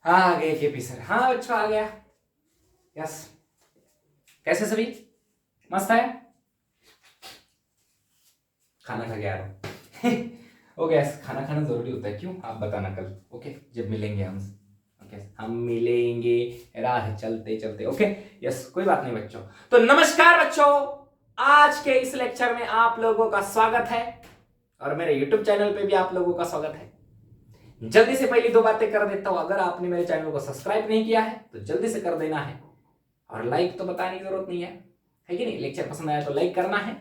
हाँ आ गए KP sir. हाँ बच्चों आ गया। यस, कैसे सभी? मस्त है। खाना खा के आ रहा हूँ। ओके यस, खाना खाना जरूरी होता है, क्यों आप बताना कल। ओके जब मिलेंगे हम। ओके हम मिलेंगे राह चलते चलते। ओके यस, कोई बात नहीं बच्चों। तो नमस्कार बच्चों, आज के इस लेक्चर में आप लोगों का स्वागत है और मेरे यूट्यूब चैनल पे भी आप लोगों का स्वागत है। जल्दी से पहली दो बातें कर देता हूं, अगर आपने मेरे चैनल को सब्सक्राइब नहीं किया है तो जल्दी से कर देना है, और लाइक तो बताने की जरूरत नहीं है कि नहीं? लेक्चर पसंद आया तो लाइक करना है,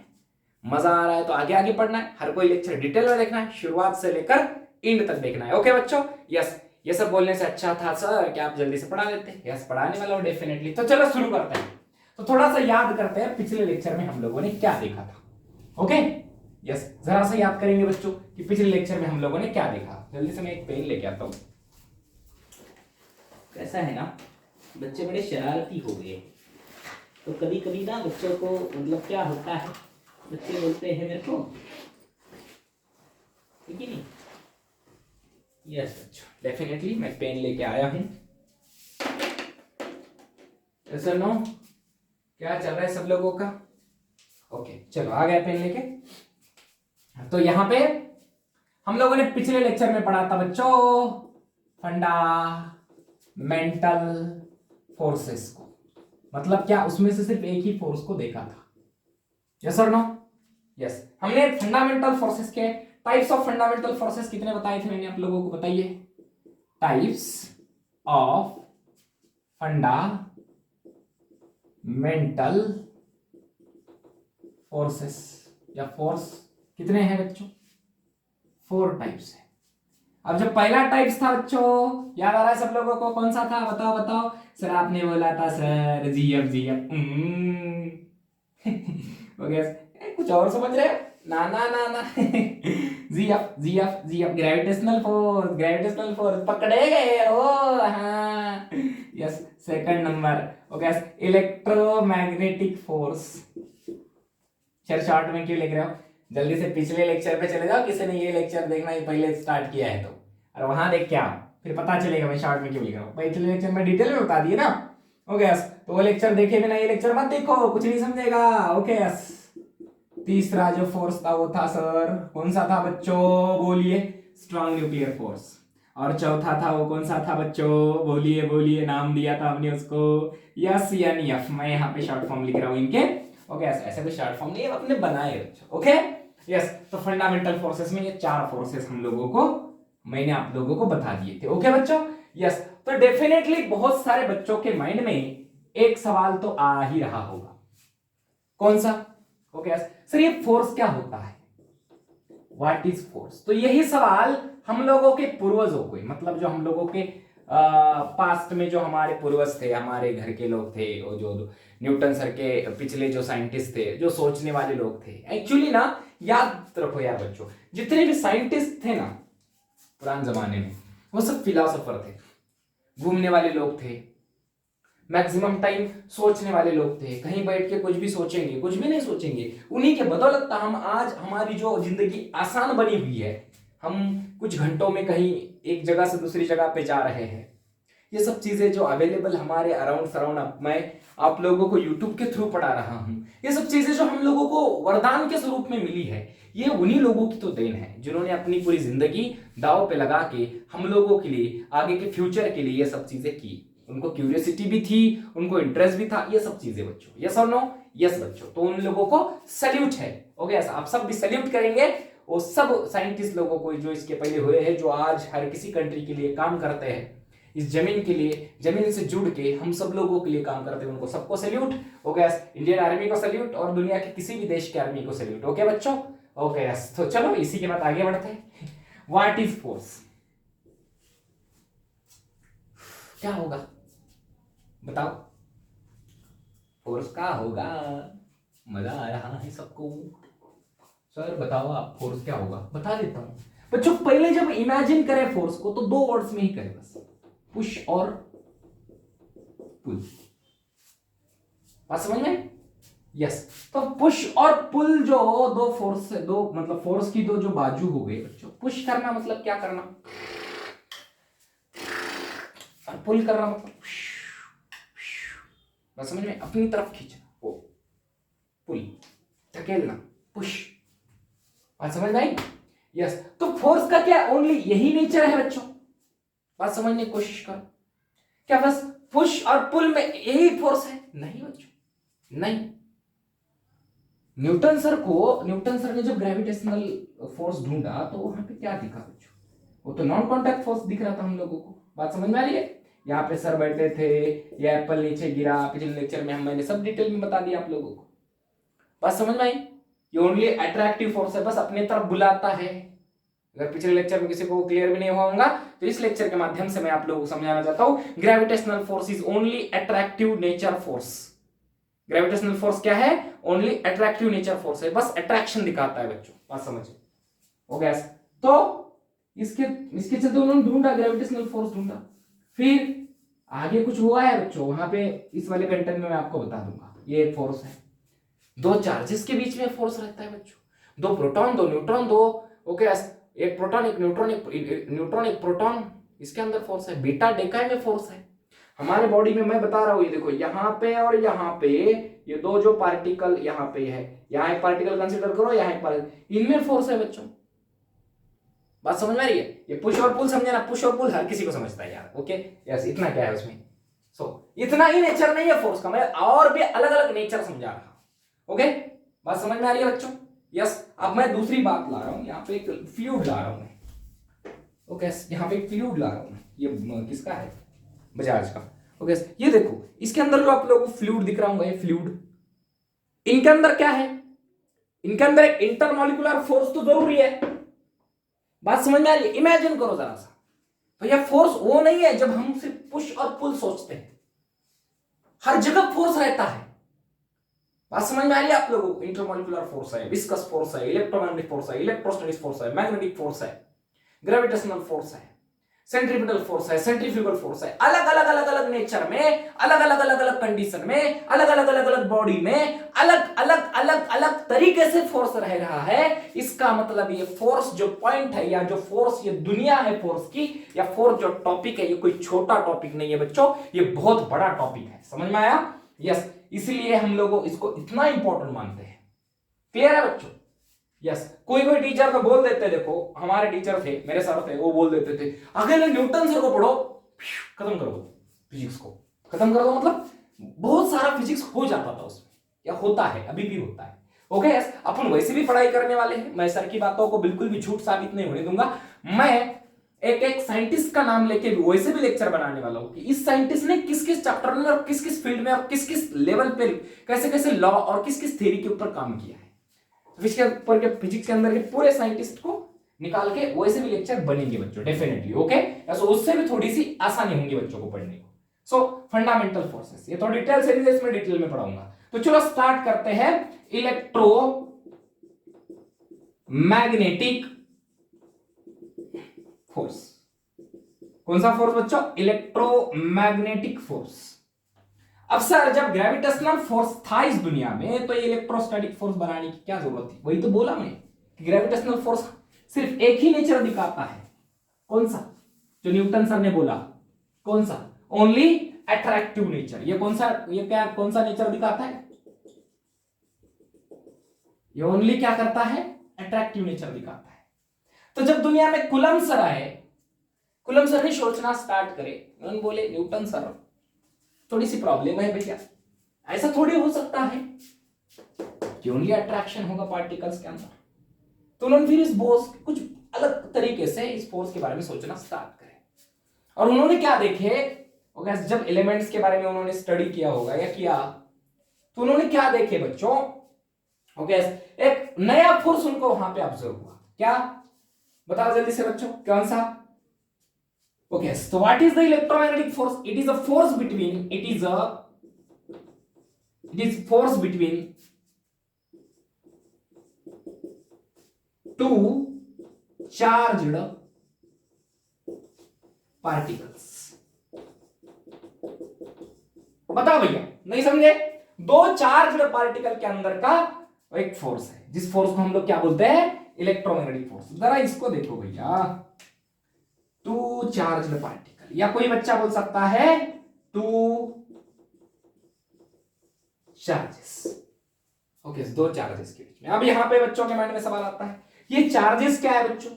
मजा आ रहा है तो आगे आगे पढ़ना है, हर कोई लेक्चर डिटेल में देखना है, शुरुआत से लेकर एंड तक देखना है। ओके बच्चों यस, ये सब बोलने से अच्छा था सर कि आप जल्दी से पढ़ा देते। यस, पढ़ाने वाला हूं डेफिनेटली। तो चलो शुरू करते हैं। तो थोड़ा सा याद करते हैं पिछले लेक्चर में हम लोगों ने क्या देखा था। ओके यस, जरा सा याद करेंगे बच्चों कि पिछले लेक्चर में हम लोगों ने क्या देखा। जल्दी से मैं एक पेन लेके आता हूं। कैसा है ना, बच्चे बड़े शरारती हो गए, तो कभी कभी ना बच्चों को मतलब क्या होता है, बच्चे बोलते हैं मेरे को, ठीक है नहीं? यस बच्चों, डेफिनेटली मैं पेन लेके आया हूं। सर नो, क्या चल रहा है सब लोगों का? ओके चलो आ गया पेन लेके। तो यहां पे हम लोगों ने पिछले लेक्चर में पढ़ा था बच्चों फंडामेंटल फोर्सेस को। मतलब क्या, उसमें से सिर्फ एक ही फोर्स को देखा था। यस और नो? यस, हमने फंडामेंटल फोर्सेस के टाइप्स ऑफ फंडामेंटल फोर्सेस कितने बताए थे मैंने आप लोगों को, बताइए। टाइप्स ऑफ फंडामेंटल फोर्सेस या फोर्स कितने हैं बच्चों? 4 टाइप्स है। अब जो पहला टाइप्स था बच्चों, याद आ रहा है सब लोगों को? कौन सा था? बताओ बताओ। सर आपने बोला था सर जीएफ जीएफ। हो गया। कुछ और समझ रहे हो? ना ना ना ना। GF GF GF, gravitational force, gravitational force पकड़े गए हो। हाँ यस, सेकंड नंबर हो गया इलेक्ट्रोमैग्नेटिक फोर्स। सर शॉर्ट में क्यों लिख रहे हो? जल्दी से पिछले लेक्चर पे चले जाओ, किसी ने ये लेक्चर देखना ही पहले स्टार्ट किया है तो, और वहां देख के आओ, फिर पता चलेगा मैं शॉर्ट में क्यों लिख रहा हूँ। पिछले लेक्चर में डिटेल में बता दिए ना। ओके यस, तो वो लेक्चर देखे बिना ये लेक्चर मत देखो, कुछ नहीं समझेगा। ओके यस, तीसरा जो फोर्स था वो था सर, कौन सा था बच्चों? बोलिए। Strong nuclear force. और चौथा था वो कौन सा था बच्चों? बोलिए बोलिए, नाम दिया था हमने उसको, यस यानी एफ। मैं यहाँ पे शॉर्ट फॉर्म लिख रहा हूँ इनके। ओके ऐसे कोई शॉर्ट फॉर्म नहीं है, अपने बनाए बच्चों। ओके यस, तो फंडामेंटल फोर्सेस में ये 4 फोर्सेस हम लोगों को, मैंने आप लोगों को बता दिए थे। ओके बच्चों यस, तो डेफिनेटली बहुत सारे बच्चों के माइंड में एक सवाल तो आ ही रहा होगा, कौन सा? ओके सर ये फोर्स क्या होता है? What is force? तो यही सवाल हम लोगों के पूर्वजों को, मतलब जो हम लोगों के पास्ट में जो हमारे पूर्वज थे, हमारे घर के लोग थे, वो जो न्यूटन सर के पिछले जो साइंटिस्ट थे, जो सोचने वाले लोग थे, एक्चुअली ना याद रखो यार बच्चों, जितने भी साइंटिस्ट थे ना पुराने जमाने में, वो सब फिलोसोफर थे, घूमने वाले लोग थे, मैक्सिमम टाइम सोचने वाले लोग थे। कहीं बैठ के कुछ भी सोचेंगे, कुछ भी नहीं सोचेंगे। उन्हीं के बदौलत हम आज, हमारी जो जिंदगी आसान बनी हुई है, हम कुछ घंटों में कहीं एक जगह से दूसरी जगह पे जा रहे हैं। ये सब चीजें जो अवेलेबल हमारे अराउंड सराउंड, मैं आप लोगों को यूट्यूब के थ्रू पढ़ा रहा हूं, ये सब चीजें जो हम लोगों को वरदान के स्वरूप में मिली है, ये उन्हीं लोगों की तो देन है जिन्होंने अपनी पूरी जिंदगी दांव पे लगा के हम लोगों के लिए, आगे के फ्यूचर के लिए ये सब चीजें की। उनको क्यूरियोसिटी भी थी, उनको इंटरेस्ट भी था, ये सब चीजें बच्चों। यस और नो? यस बच्चों, तो उन लोगों को सैल्यूट है। ओके आप सब भी सैल्यूट करेंगे वो सब साइंटिस्ट लोगों को जो इसके पहले हुए हैं, जो आज हर किसी कंट्री के लिए काम करते हैं, इस जमीन के लिए, जमीन से जुड़ के हम सब लोगों के लिए काम करते हैं, उनको सबको सैल्यूट। ओके इंडियन आर्मी को सैल्यूट और दुनिया के किसी भी देश के आर्मी को सैल्यूट। ओके बच्चों? ओके यस, तो चलो इसी के बाद आगे बढ़ते हैं। What is force? क्या होगा बताओ? फोर्स का होगा? मजा आ रहा है सबको? सर बताओ आप, फोर्स क्या होगा? बता देता हूं बच्चों। पहले जब इमेजिन करें फोर्स को तो 2 वर्ड्स में ही करें बस, पुश और पुल। बात समझ में? यस, तो पुश और पुल जो दो फोर्स, दो मतलब फोर्स की दो जो बाजू हो गए बच्चों। पुश करना मतलब क्या करना? और पुल करना मतलब बस समझ में, अपनी तरफ खींचना, वो पुल, धकेलना, पुश। बात समझ में आई? यस। तो फोर्स का क्या ओनली यही नेचर है बच्चों? बात समझने की कोशिश करो। क्या बस पुश और पुल में यही फोर्स है? नहीं बच्चों, नहीं। न्यूटन सर ने जब ग्रेविटेशनल फोर्स ढूंढा तो वहां पे क्या दिखा बच्चों? वो तो नॉन कॉन्टैक्ट फोर्स दिख रहा था हम लोगों को। बात समझ में आ रही है? यहाँ पे सर बैठे थे, ये एप्पल मैंने गिरा, पिछले लेक्चर में मैंने सब डिटेल में बता दिया आप लोगों को। बात समझ में आई? ये ओनली अट्रैक्टिव फोर्स है, बस अपने तरफ बुलाता है। अगर पिछले लेक्चर में किसी को क्लियर भी नहीं हुआ होगा तो इस लेक्चर के माध्यम से मैं आप लोगों को समझाना चाहता हूं, gravitational force is only attractive nature force. Gravitational force क्या है? ओनली अट्रैक्टिव नेचर फोर्स है, बस अट्रैक्शन दिखाता है बच्चों। बात समझिए, हो गया? तो इसके चलते उन्होंने ढूंढा, ग्रेविटेशनल फोर्स ढूंढा। फिर आगे कुछ हुआ है बच्चों, वहां पे इस वाले कंटेंट में मैं आपको बता दूंगा। ये एक फोर्स है, दो चार्जेस के बीच में फोर्स रहता है बच्चों, दो प्रोटॉन दो न्यूट्रॉन दो, ओके, एक प्रोटॉन एक न्यूट्रॉन, एक प्रोटॉन, इसके अंदर फोर्स है। बीटा डेका में फोर्स है हमारे बॉडी में। मैं बता रहा हूं, ये देखो यहाँ पे और यहाँ पे ये दो जो पार्टिकल यहाँ पे है, यहाँ एक पार्टिकल कंसीडर करो, यहाँ एक पार्टिकल, इनमें फोर्स है बच्चों। बात समझ में आ रही है? ये पुश और पुल समझे ना, पुश और पुल हर किसी को समझता है यार, ओके यस। इतना क्या है उसमें? इतना ही नेचर नहीं है फोर्स का, मैं और भी अलग अलग नेचर समझा रहा हूं, ओके। बात समझ में आ रही है बच्चों? यस। अब मैं दूसरी बात ला रहा हूं, यहाँ पे एक फ्लूइड ला रहा हूं मैं, ओके। यहाँ पे एक फ्लूइड ला रहा हूं, ये किसका है? बजाज का, ओके। ये देखो, इसके अंदर जो आप लोगों को फ्लूइड दिख रहा होगा, ये फ्लूइड, इनके अंदर क्या है? इनके अंदर एक इंटरमॉलिक्यूलर फोर्स तो जरूरी है। बात समझ में आ रही है? इमेजिन करो जरा सा, तो यह फोर्स वो नहीं है जब हम सिर्फ पुश और पुल सोचते हैं, हर जगह फोर्स रहता है। बात समझ में आ रही है आप लोगों को? इंटरमॉलिक्यूलर फोर्स है, विस्कस फोर्स है, इलेक्ट्रोमैग्नेटिक फोर्स है, इलेक्ट्रोस्टैटिक फोर्स है, मैग्नेटिक फोर्स है, ग्रेविटेशनल फोर्स है, सेंट्रीपिटल फोर्स है, सेंट्रीफ्यूगल फोर्स है। अलग अलग अलग अलग नेचर में, अलग अलग अलग अलग कंडीशन में, अलग अलग अलग अलग बॉडी में, अलग अलग अलग अलग तरीके से फोर्स रह रहा है। इसका मतलब ये फोर्स जो पॉइंट है, या जो फोर्स ये दुनिया है फोर्स की, या फोर्स जो टॉपिक है, ये कोई छोटा टॉपिक नहीं है बच्चों, ये बहुत बड़ा टॉपिक है। समझ में आया? यस। इसलिए हम लोग इसको इतना इंपॉर्टेंट मानते हैं। क्लियर है बच्चों? यस। कोई कोई टीचर तो बोल देते, देखो हमारे टीचर थे, मेरे सर थे, वो बोल देते थे अगर न्यूटन सर को पढ़ो, खत्म करो फिजिक्स को, खत्म कर दो, मतलब बहुत सारा फिजिक्स हो जाता था उसमें, या होता है, अभी भी होता है, ओके। यस। अपन वैसे भी पढ़ाई करने वाले हैं, मैं सर की बातों को बिल्कुल भी झूठ साबित नहीं होने दूंगा। मैं एक साइंटिस्ट का नाम लेके भी वैसे भी लेक्चर बनाने वाला हूं कि इस साइंटिस्ट ने किस किस चैप्टर में और किस किस फील्ड में और किस किस लेवल पे कैसे कैसे लॉ और किस किस थ्योरी के ऊपर काम किया है। फिजिक्स के अंदर के पूरे साइंटिस्ट को निकाल के वैसे भी लेक्चर बनेंगे बच्चों, डेफिनेटली, ओके। सो उससे भी थोड़ी सी आसानी होंगी बच्चों को पढ़ने को। सो फंडामेंटल फोर्सेस, ये तो डिटेल सीरीज है, इसमें डिटेल में पढ़ाऊंगा। तो चलो स्टार्ट करते हैं। Electro magnetic force. कौन सा फोर्स बच्चों? Electromagnetic force. अब सर जब ग्रेविटेशनल फोर्स था इस दुनिया में, तो ये इलेक्ट्रोस्टैटिक फोर्स बनाने की क्या जरूरत थी? वही तो बोला मैं कि ग्रेविटेशनल फोर्स सिर्फ एक ही नेचर दिखाता है। कौन सा? जो न्यूटन सर ने बोला, कौन सा? Only attractive nature. ये कौन सा, ये क्या कौन सा नेचर दिखाता है? ये ओनली क्या करता है? अट्रैक्टिव नेचर दिखाता है। तो जब दुनिया में कूलम सर आए, कूलम सर ने सोचना स्टार्ट करे, उन्होंने बोले न्यूटन सर थोड़ी सी प्रॉब्लम है भैया, ऐसा थोड़ी हो सकता है कि ओनली अट्रैक्शन होगा पार्टिकल्स के अंदर। तो उन्होंने फिर इस फोर्स कुछ अलग तरीके से इस फोर्स के बारे में सोचना स्टार्ट करे। और उन्होंने क्या देखे, जब एलिमेंट्स के बारे में उन्होंने स्टडी किया होगा या किया, तो उन्होंने क्या देखे बच्चों? ओके, एक नया फोर्स उनको वहां पे ऑब्जर्व हुआ। क्या? बताओ जल्दी से बच्चों, कौन सा? Okay, so what is the electromagnetic force? It is a force between two charged particles. बताओ भैया, नहीं समझे? दो चार्ज्ड पार्टिकल के अंदर का एक फोर्स है, जिस फोर्स को हम लोग क्या बोलते हैं? Electromagnetic force. जरा इसको देखो भैया, टू चार्ज्ड पार्टिकल, या कोई बच्चा बोल सकता है टू चार्जेस। ओके, दो चार्जेस के बीच में। अब यहां पे बच्चों के माइंड में सवाल आता है, ये चार्जेस क्या है बच्चों?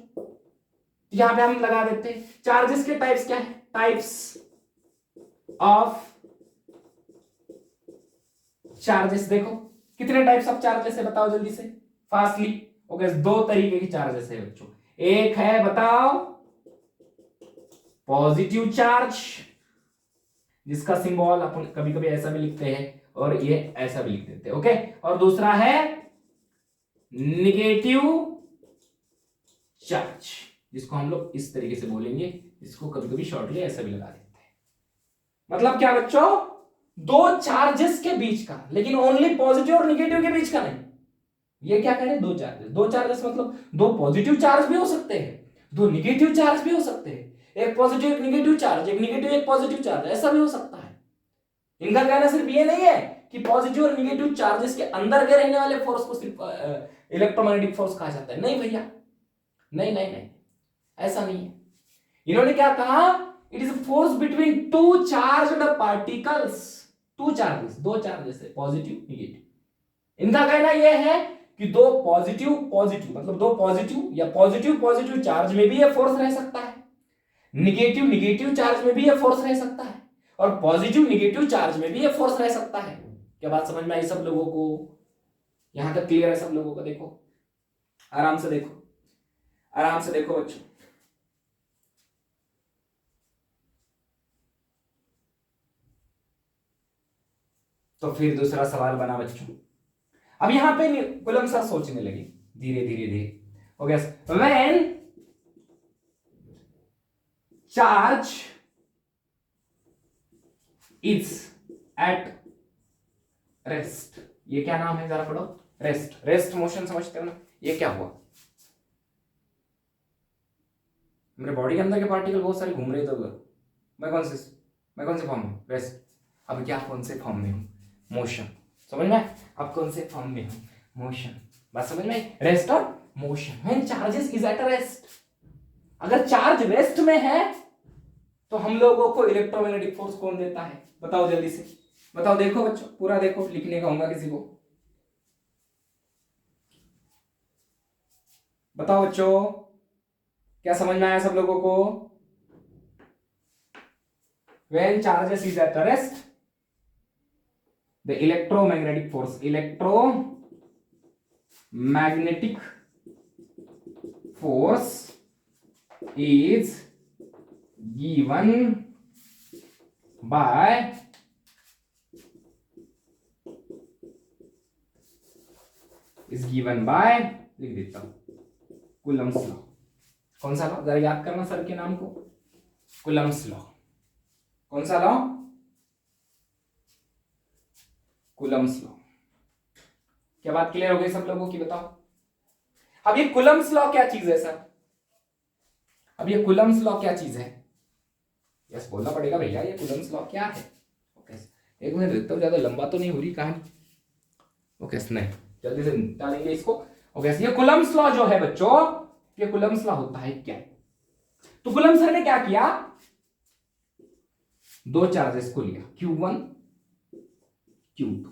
यहां पे हम लगा देते हैं, चार्जेस के टाइप्स क्या है? Types of charges. देखो कितने टाइप्स ऑफ चार्जेस है, बताओ जल्दी से, फास्टली। ओके, दो तरीके की चार्जेस है बच्चों। एक है, बताओ, पॉजिटिव चार्ज, जिसका सिंबल अपन कभी कभी ऐसा भी लिखते हैं और ये ऐसा भी लिख देते हैं। ओके, और दूसरा है निगेटिव चार्ज, जिसको हम लोग इस तरीके से बोलेंगे, इसको कभी कभी शॉर्टली ऐसा भी लगा देते हैं। मतलब क्या बच्चों? दो चार्जेस के बीच का, लेकिन ओनली पॉजिटिव और निगेटिव के बीच का नहीं। ये क्या कह रहे हैं? दो चार्जेस। दो चार्जेस मतलब दो पॉजिटिव चार्ज भी हो सकते हैं, दो निगेटिव चार्ज भी हो सकते हैं, एक पॉजिटिव एक निगेटिव चार्ज, एक निगेटिव एक पॉजिटिव चार्ज, ऐसा भी हो सकता है। इनका कहना सिर्फ ये नहीं है कि पॉजिटिव और निगेटिव चार्जेस के अंदर के रहने वाले फोर्स को सिर्फ इलेक्ट्रोमैग्नेटिक फोर्स कहा जाता है। नहीं भैया, नहीं नहीं नहीं, ऐसा नहीं है। इन्होंने क्या कहा? It is force between two charged particles. Two charges, दो चार्जेस है, पॉजिटिव निगेटिव। इनका कहना यह है कि दो पॉजिटिव पॉजिटिव मतलब दो पॉजिटिव या पॉजिटिव पॉजिटिव चार्ज में भी यह फोर्स रह सकता है, निगेटिव निगेटिव चार्ज में भी यह फोर्स रह सकता है, और पॉजिटिव निगेटिव चार्ज में भी यह फोर्स रह सकता है। क्या बात समझ में आई सब लोगों को? यहां तक क्लियर है सब लोगों को? देखो आराम से देखो, आराम से देखो बच्चों। तो फिर दूसरा सवाल बना बच्चों। अब यहां पे कुलम सर सोचने लगे धीरे धीरे धीरे। Okay, when charge is at rest. ये क्या नाम है जरा पढ़ो? रेस्ट। रेस्ट मोशन समझते हो ना? ये क्या हुआ? मेरे बॉडी के अंदर के पार्टिकल बहुत सारे घूम रहे थे उधर। मैं कौन से फॉर्म में? रेस्ट। अब क्या कौन से फॉर्म में हूं? मोशन। समझ में? अब कौन से फॉर्म में हूं? मोशन। बात समझ में? रेस्ट और motion. When charges is at rest. अगर चार्ज रेस्ट में है तो हम लोगों को इलेक्ट्रोमैग्नेटिक फोर्स कौन देता है? बताओ जल्दी से, बताओ। देखो बच्चों, पूरा देखो, लिखने का होगा किसी को। बताओ बच्चों, क्या समझ में आया सब लोगों को? When charges is at rest, the electromagnetic force is given by लिख देता हूं, कूलम्स लॉ। कौन सा लॉ? जरा याद करना सर के नाम को। Coulomb's law. कौन सा लॉ? Coulomb's law. क्या बात क्लियर हो गई सब लोगों की? बताओ। अब ये कूलम्स लॉ क्या चीज है सर? अब ये कूलम्स लॉ क्या चीज है? यस बोलना पड़ेगा भैया, ये कूलम्स लॉ क्या है? ओके, एक मिनट देखता हूं, ज्यादा लंबा तो नहीं हो रही कहानी। ओके, नहीं, जल्दी से निपटा लेंगे इसको। ओके, ये कूलम्स लॉ जो है बच्चों, ये कूलम्स लॉ होता है क्या? तो कूलम्ब सर ने क्या किया? दो चार्जेस को लिया, Q1 Q2।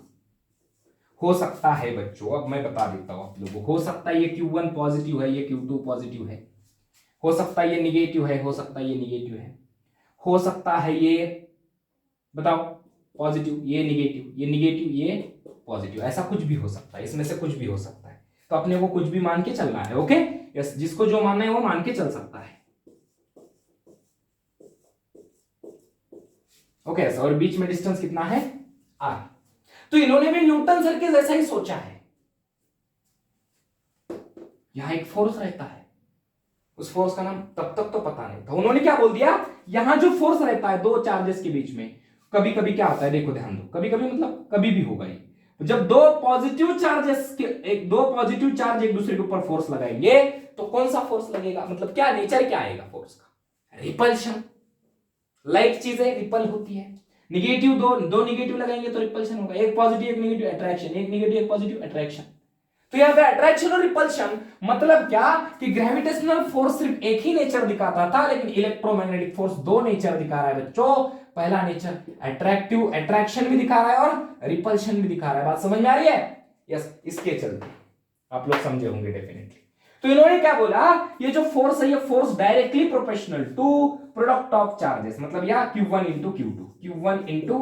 हो सकता है बच्चों, अब मैं बता देता हूं आप लोगों को, हो सकता है ये Q1 पॉजिटिव है, ये Q2 पॉजिटिव है, हो सकता है ये निगेटिव है, हो सकता है ये निगेटिव है, हो सकता है ये, बताओ, पॉजिटिव, ये निगेटिव, ये निगेटिव, ये पॉजिटिव, ऐसा कुछ भी हो सकता है, इसमें से कुछ भी हो सकता है। तो अपने को कुछ भी मान के चलना है। ओके, यस, जिसको जो मानना है वो मान के चल सकता है। ओके, और बीच में डिस्टेंस कितना है? R। तो इन्होंने भी न्यूटन सर के जैसा ही सोचा है। यहां एक फोर्स रहता है, उस फोर्स का नाम तब तक तो पता नहीं था। उन्होंने क्या बोल दिया, यहां जो फोर्स रहता है दो चार्जेस के बीच में, कभी कभी क्या होता है, देखो ध्यान दो, कभी कभी मतलब कभी भी होगा ये, जब दो पॉजिटिव चार्जेस के दो पॉजिटिव चार्ज एक दूसरे के ऊपर फोर्स लगाएंगे तो कौन सा फोर्स लगेगा? मतलब क्या नेचर क्या आएगा फोर्स का? रिपल्शन। लाइक चीजें रिपल होती है। दो निगेटिव लगाएंगे तो रिपल्शन होगा, एक पॉजिटिव एक निगेटिव अट्रैक्शन, एक निगेटिव एक पॉजिटिव अट्रैक्शन। तो यहाँ पे अट्रैक्शन और रिपल्शन मतलब क्या कि ग्रेविटेशनल फोर्स सिर्फ एक ही नेचर दिखाता था, लेकिन इलेक्ट्रोमैग्नेटिक फोर्स दो नेचर दिखा रहा है बच्चों। पहला नेचर अट्रैक्टिव, अट्रैक्शन भी दिखा रहा है और रिपल्शन भी दिखा रहा है। बात समझ में आ रही है? यस, इसके चलते आप लोग समझे होंगे डेफिनेटली। तो इन्होंने क्या बोला, ये जो फोर्स है ये force directly proportional to product of charges, मतलब या Q1 into Q2, Q1 into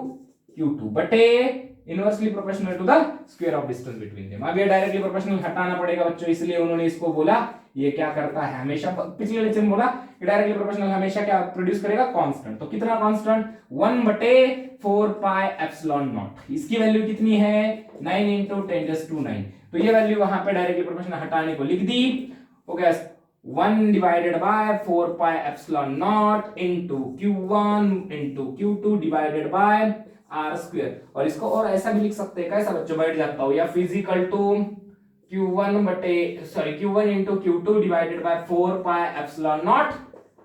Q2 बटे inversely proportional to the square of distance between them. अब ये डायरेक्टली प्रोपोर्शनल हटाना पड़ेगा बच्चों, इसलिए उन्होंने इसको बोला ये क्या करता है हमेशा, पिछले लेक्चर में बोला कि डायरेक्टली प्रोपोर्शनल हमेशा क्या प्रोड्यूस करेगा, कांस्टेंट। तो कितना कांस्टेंट, 1 बटे 4 पाई एप्सिलॉन नॉट। इसकी वैल्यू कितनी है, 9 इंटू 10⁹9। तो ये वैल्यू वहां पे डायरेक्टली प्रोपोर्शनल हटाने को लिख दी। Okay, 1 divided by 4 pi epsilon naught into Q1 into Q2 divided by r square. और इसको और ऐसा भी लिख सकते हैं, कैसा बच्चों, बैठ जाता हूं, या physical to Q1 into Q2 divided by 4 pi epsilon naught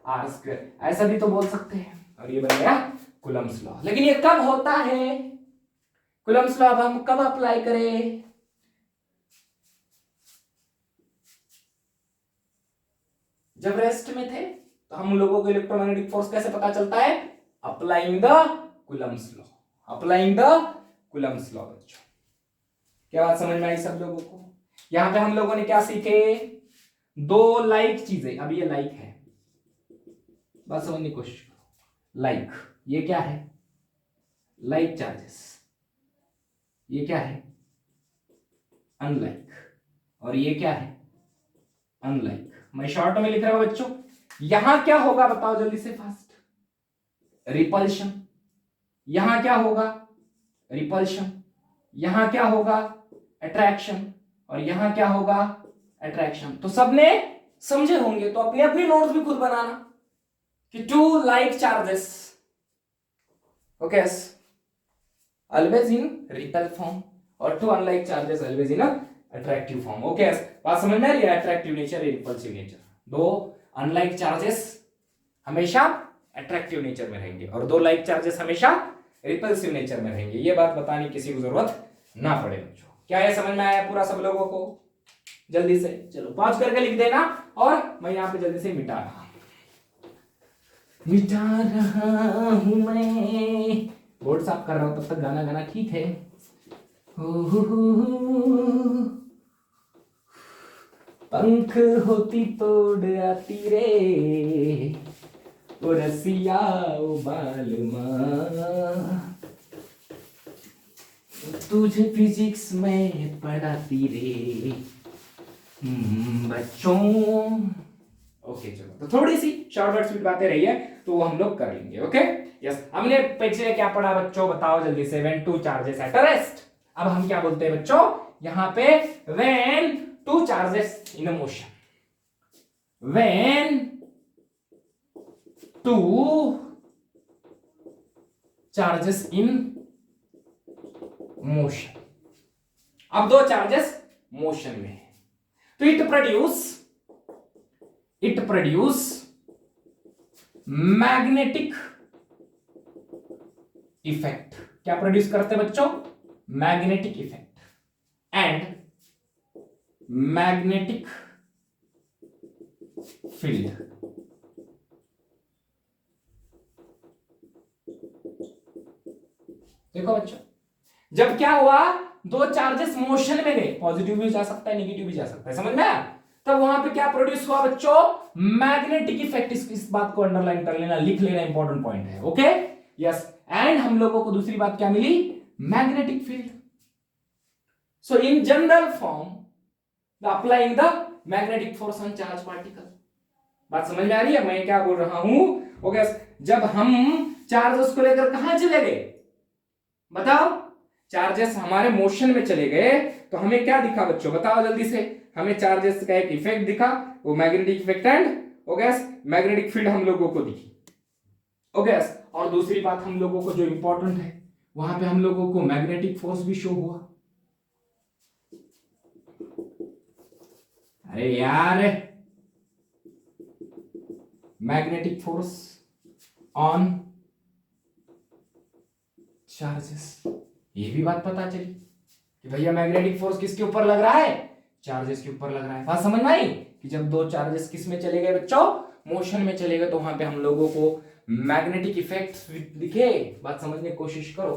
R square, ऐसा भी तो बोल सकते हैं। और ये बन गया कूलम्ब्स लॉ। लेकिन ये कब होता है कूलम्ब्स लॉ, अब हम कब अप्लाई करें, जब रेस्ट में थे। तो हम लोगों को इलेक्ट्रोमैग्नेटिक फोर्स कैसे पता चलता है, applying the Coulomb's law, applying the Coulomb's law. बच्चों क्या बात समझ में आई सब लोगों को? यहां पे हम लोगों ने क्या सीखे, दो लाइक चीजें। अब ये लाइक है, बात समझने की कोशिश करो। लाइक, ये क्या है, लाइक चार्जेस। ये क्या है, अनलाइक। और ये क्या है, अनलाइक। मैं शॉर्ट में लिख रहा हूं बच्चों। यहां क्या होगा बताओ जल्दी से फास्ट, रिपल्शन। यहां क्या होगा, रिपल्शन। यहां क्या होगा, अट्रैक्शन। और यहां क्या होगा, अट्रैक्शन। तो सबने समझे होंगे, तो अपनी अपनी नोट्स भी खुद बनाना कि two like charges okay always in repel form और two unlike charges always in attractive form. Okay, बात समझ में आ रही है? Attractive nature, repulsive nature. दो अनलाइक चार्जेस हमेशा अट्रैक्टिव नेचर में रहेंगे और दो लाइक चार्जेस हमेशा रिपल्सिव नेचर में रहेंगे। ये बात बताने की किसी को जरूरत ना पड़े बच्चों। क्या ये समझ में आया पूरा सब लोगों को? जल्दी से चलो पॉज करके लिख देना, और मैं यहां पे जल्दी से मिटा रहा हूं मैं, बोर्ड साफ कर रहा हूं, तब तक गाना गाना ठीक है। पंख होती तोड़ आती रे ओ रसिया ओ बालमा, तुझे फिजिक्स में पढ़ाती रे बच्चों। ओके चलो, तो थोड़ी सी शॉर्ट वर्ड स्वीट बातें रही है तो वो हम लोग कर लेंगे। ओके यस, हमने पिछले क्या पढ़ा बच्चों, बताओ जल्दी से। When two charges at rest. अब हम क्या बोलते हैं बच्चों यहां पे, when two charges in motion, when two charges in motion. अब दो चार्जेस मोशन में है तो इट प्रोड्यूस मैग्नेटिक इफेक्ट। क्या प्रोड्यूस करते हैं बच्चों, magnetic effect and magnetic field. देखो बच्चों, जब क्या हुआ, दो चार्जेस मोशन में गए, पॉजिटिव भी जा सकता है नेगेटिव भी जा सकता है, समझ में आया? तब वहां पे क्या प्रोड्यूस हुआ बच्चों, मैग्नेटिक इफेक्ट। इस बात को अंडरलाइन कर लेना, लिख लेना, इंपॉर्टेंट पॉइंट है। ओके यस, एंड हम लोगों को दूसरी बात क्या मिली, magnetic field. So in general form the applying the magnetic force on charge particle. बात समझ में आ रही है मैं क्या बोल रहा हूं? ओके, जब हम चार्जेस को लेकर कहां चले गए बताओ, चार्जेस हमारे मोशन में चले गए तो हमें क्या दिखा बच्चों बताओ जल्दी से, हमें चार्जेस का एक इफेक्ट दिखा, वो magnetic effect and okay magnetic field हम लोगों को दिखी। ओके, और दूसरी बात हम लोगों को जो इंपॉर्टेंट है, वहां पे हम लोगों को मैग्नेटिक फोर्स भी शो हुआ। अरे यार, मैग्नेटिक फोर्स ऑन चार्जेस, ये भी बात पता चली कि भैया मैग्नेटिक फोर्स किसके ऊपर लग रहा है, चार्जेस के ऊपर लग रहा है। बात समझ में आई कि जब दो चार्जेस किस में चले गए बच्चों, मोशन में चले गए, तो वहां पे हम लोगों को मैग्नेटिक इफेक्ट्स दिखे। बात समझने की कोशिश करो,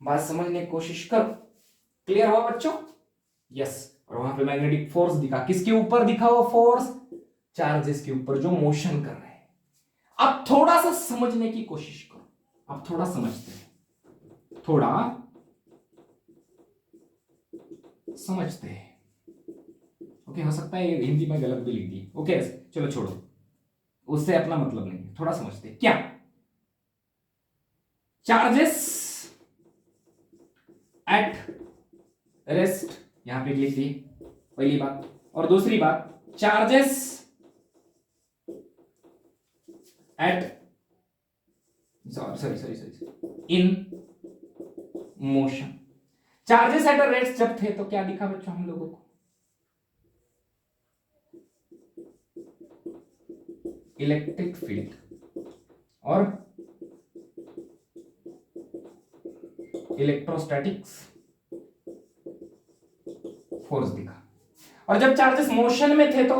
बात समझने की कोशिश करो। क्लियर हुआ बच्चों? यस। और वहां पे मैग्नेटिक फोर्स दिखा, किसके ऊपर दिखा वो फोर्स? चार्जेस के ऊपर जो मोशन कर रहे हैं। अब थोड़ा सा समझने की कोशिश करो, अब थोड़ा समझते हैं, थोड़ा समझते हैं। ओके, हो सकता है हिंदी में गलत भी लिख दी। ओके चलो छोड़ो, उससे अपना मतलब नहीं है, थोड़ा समझते हैं। क्या चार्जेस एट रेस्ट, यहां पे लिख दी पहली बात। और दूसरी बात, charges at sorry in motion. Charges at rest जब थे तो क्या दिखा बच्चों हम लोगों को? इलेक्ट्रिक फील्ड और इलेक्ट्रोस्टैटिक्स फोर्स दिखा। और जब चार्जेस मोशन में थे तो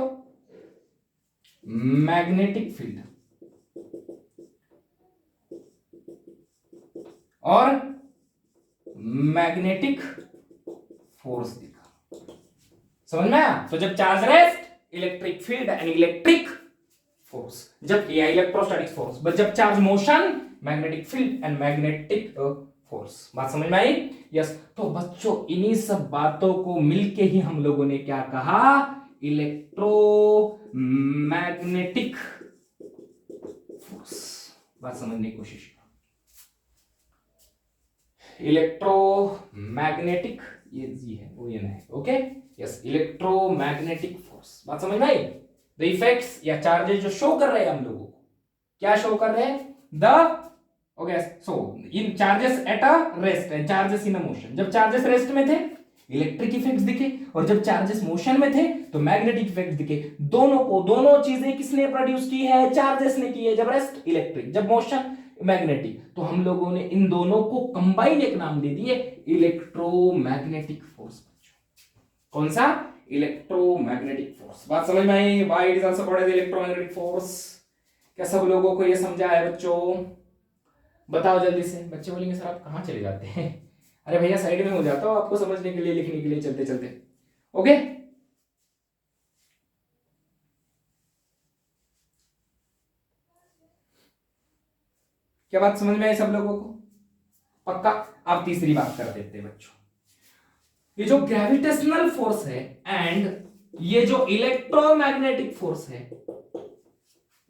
मैग्नेटिक फील्ड और मैग्नेटिक फोर्स दिखा। समझ में आया? तो जब charge rest, electric field and electric force, जब या इलेक्ट्रोस्टैटिक फोर्स, बट जब charge motion, magnetic field and magnetic force. बात समझ में आई? यस। तो बच्चों इन्हीं सब बातों को मिलके ही हम लोगों ने क्या कहा? Electromagnetic force. बात समझने की कोशिश करो। इलेक्ट्रोमैग्नेटिक, ये जी है वो ये नहीं। Okay yes, electromagnetic force. बात समझ में आई? द इफेक्ट्स या चार्जेस जो शो कर रहे हैं हम लोगों को, क्या शो कर रहे हैं? The okay so in charges at a rest and charges in a motion. जब चार्जेस रेस्ट में थे इलेक्ट्रिक इफेक्ट्स दिखे, और जब चार्जेस मोशन में थे तो मैग्नेटिक इफेक्ट्स दिखे। दोनों चीजें किसने प्रोड्यूस की है? चार्जेस ने की है। जब रेस्ट इलेक्ट्रिक, जब मोशन मैग्नेटिक। तो हम लोगों ने इन दोनों को कंबाइन एक नाम दे दिए, इलेक्ट्रोमैग्नेटिक फोर्स। कौन सा? Electromagnetic force. बात समझ में आई? Why it is also called as electromagnetic force. क्या सब लोगों को यह समझा है बच्चों? बताओ जल्दी से। बच्चे बोलेंगे सर आप कहां चले जाते हैं? अरे भैया साइड में हो जाता हूं आपको समझने के लिए, लिखने के लिए, चलते चलते। ओके क्या बात समझ में आई सब लोगों को? पक्का? आप तीसरी बात कर देते हैं बच्चों। ये जो ग्रेविटेशनल फोर्स है एंड ये जो इलेक्ट्रोमैग्नेटिक फोर्स है,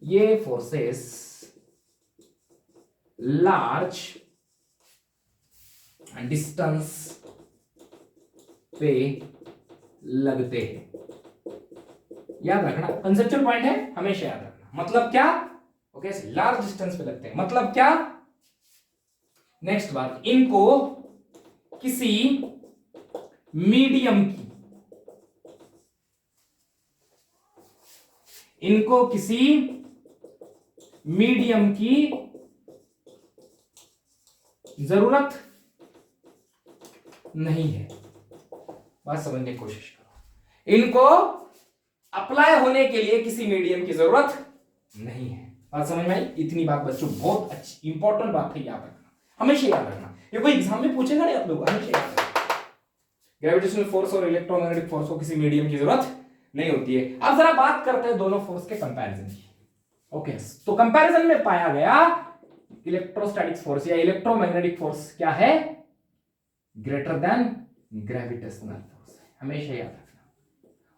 ये फोर्सेस लार्ज डिस्टेंस पे लगते हैं। याद रखना, कंसेप्चुअल पॉइंट है, हमेशा याद रखना। मतलब क्या? ओके लार्ज डिस्टेंस पे लगते हैं, मतलब क्या? नेक्स्ट बात, इनको किसी मीडियम की, इनको किसी मीडियम की जरूरत नहीं है। बात समझने की कोशिश करो। इनको अप्लाई होने के लिए किसी मीडियम की जरूरत नहीं है। बात समझ में आई? इतनी बात बच्चों बहुत अच्छी इंपॉर्टेंट बात है, याद रखना, हमेशा याद रखना। ये कोई एग्जाम में पूछेगा नहीं आप लोग, हमेशा याद रखना। ग्रेविटेशनल फोर्स और इलेक्ट्रोमैग्नेटिक फोर्स को किसी मीडियम की जरूरत नहीं होती है। अब जरा बात करते हैं दोनों फोर्स के कंपैरिजन की। ओके तो कंपैरिजन में पाया गया इलेक्ट्रोस्टैटिक फोर्स या इलेक्ट्रोमैग्नेटिक फोर्स क्या है? ग्रेटर देन ग्रेविटेशनल फोर्स है, हमेशा याद रखना।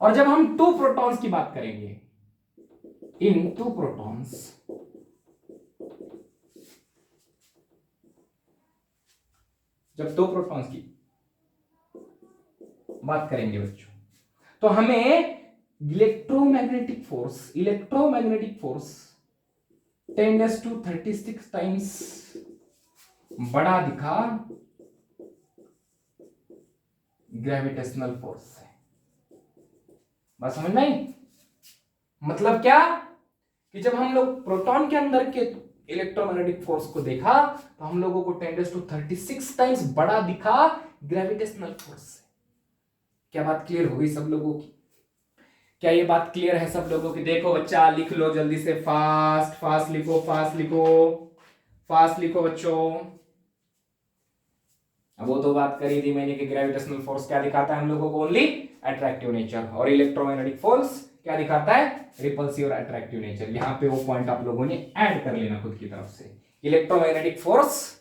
और जब हम टू प्रोटॉन्स की बात करेंगे, इन टू प्रोटॉन्स, जब दो प्रोटॉन्स की बात करेंगे बच्चों, तो हमें इलेक्ट्रोमैग्नेटिक फोर्स 10⁻36 टाइम्स बड़ा दिखा ग्रेविटेशनल फोर्स से। बात समझ में आई? मतलब क्या कि जब हम लोग प्रोटॉन के अंदर के इलेक्ट्रोमैग्नेटिक फोर्स को देखा तो हम लोगों को 10⁻36 टाइम्स बड़ा दिखा ग्रेविटेशनल फोर्स से। क्या बात क्लियर हो गई सब लोगों की? क्या ये बात क्लियर है सब लोगों की? देखो बच्चा लिख लो जल्दी से, फास्ट फास्ट लिखो, फास्ट लिखो, फास्ट लिखो बच्चों। अब वो तो बात करी थी मैंने कि ग्रेविटेशनल फोर्स क्या दिखाता है हम लोगों को? Only attractive nature. और इलेक्ट्रोमैग्नेटिक फोर्स क्या दिखाता है? रिपल्सिव और अट्रैक्टिव नेचर। यहां पे वो पॉइंट आप लोगों ने ऐड कर लेना खुद की तरफ से। Electromagnetic force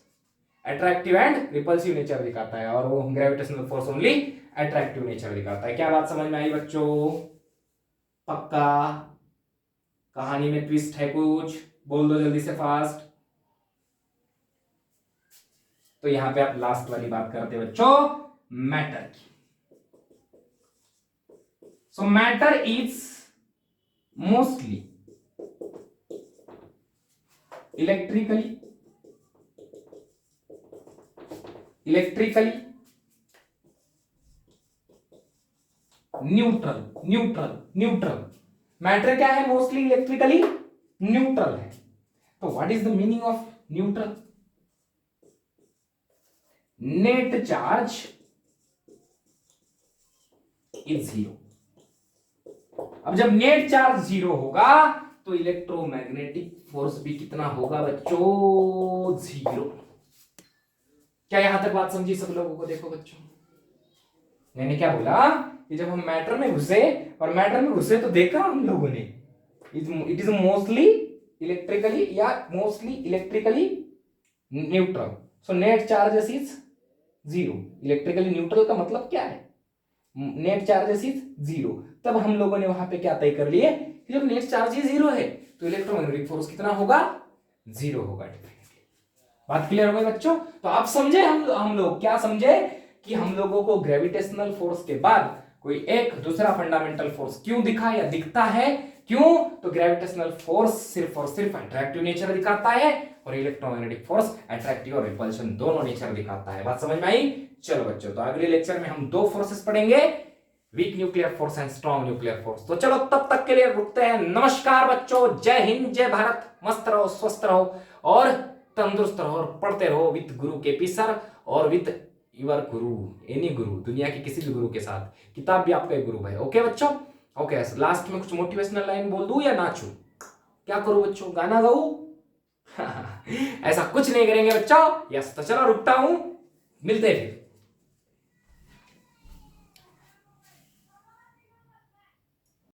attractive and repulsive nature दिखाता है, और वो gravitational force only attractive nature दिखाता है। क्या बात समझ में आई बच्चों? पक्का? कहानी में ट्विस्ट है कुछ? बोल दो जल्दी से फास्ट। तो यहां पे आप लास्ट वाली बात करते बच्चों, मैटर की। सो matter is mostly electrically neutral. Neutral matter क्या है? मोस्टली इलेक्ट्रिकली न्यूट्रल है। तो what is the meaning of neutral? Net charge is zero. अब जब नेट चार्ज जीरो होगा तो इलेक्ट्रोमैग्नेटिक फोर्स भी कितना होगा बच्चों? जीरो। क्या यहां तक बात समझी सब लोगों को? देखो बच्चों, मैंने क्या बोला कि जब हम मैटर में घुसे, और मैटर में घुसे तो देखा हम लोगों ने इट इज मोस्टली इलेक्ट्रिकली या mostly electrically neutral. So net charges is zero. Electrically neutral का मतलब क्या है? Net charges is zero. तब हम लोगों ने वहां पे क्या तय कर लिए कि जब नेट चार्ज ही जीरो है तो इलेक्ट्रोमैग्नेटिक फोर्स कितना होगा? जीरो होगा। डेफिनेटली बात क्लियर हो गई बच्चों? तो आप समझे, हम लोग क्या समझे कि हम लोगों को ग्रेविटेशनल फोर्स के बाद कोई एक दूसरा फंडामेंटल फोर्स क्यों दिखा या दिखता है? क्यों? तो ग्रेविटेशनल फोर्स सिर्फ और सिर्फ अट्रैक्टिव नेचर दिखाता है, और इलेक्ट्रोमैग्नेटिक फोर्स अट्रैक्टिव और रिपल्शन दोनों नेचर दिखाता है। बात समझ में आई? चलो बच्चों, तो अगले लेक्चर में हम दो फोर्सेस पढ़ेंगे, weak nuclear force and strong nuclear force. तो चलो तब तक के लिए रुकते हैं। नमस्कार बच्चों, जय हिंद, जय भारत। मस्त रहो, स्वस्थ रहो और तंदुरुस्त रहो, और पढ़ते रहो विद गुरु के पी सर और विद यूर गुरु, एनी गुरु, दुनिया के किसी भी गुरु के साथ। किताब भी आपका एक गुरु है। ओके बच्चों? ओके, लास्ट में कुछ मोटिवेशनल लाइन बोल दूं या नाचूं? क्या करूं बच्चों? गाना गाऊं? ऐसा कुछ नहीं करेंगे बच्चों। यस, तो चलो रुकता हूं, मिलते हैं फिर।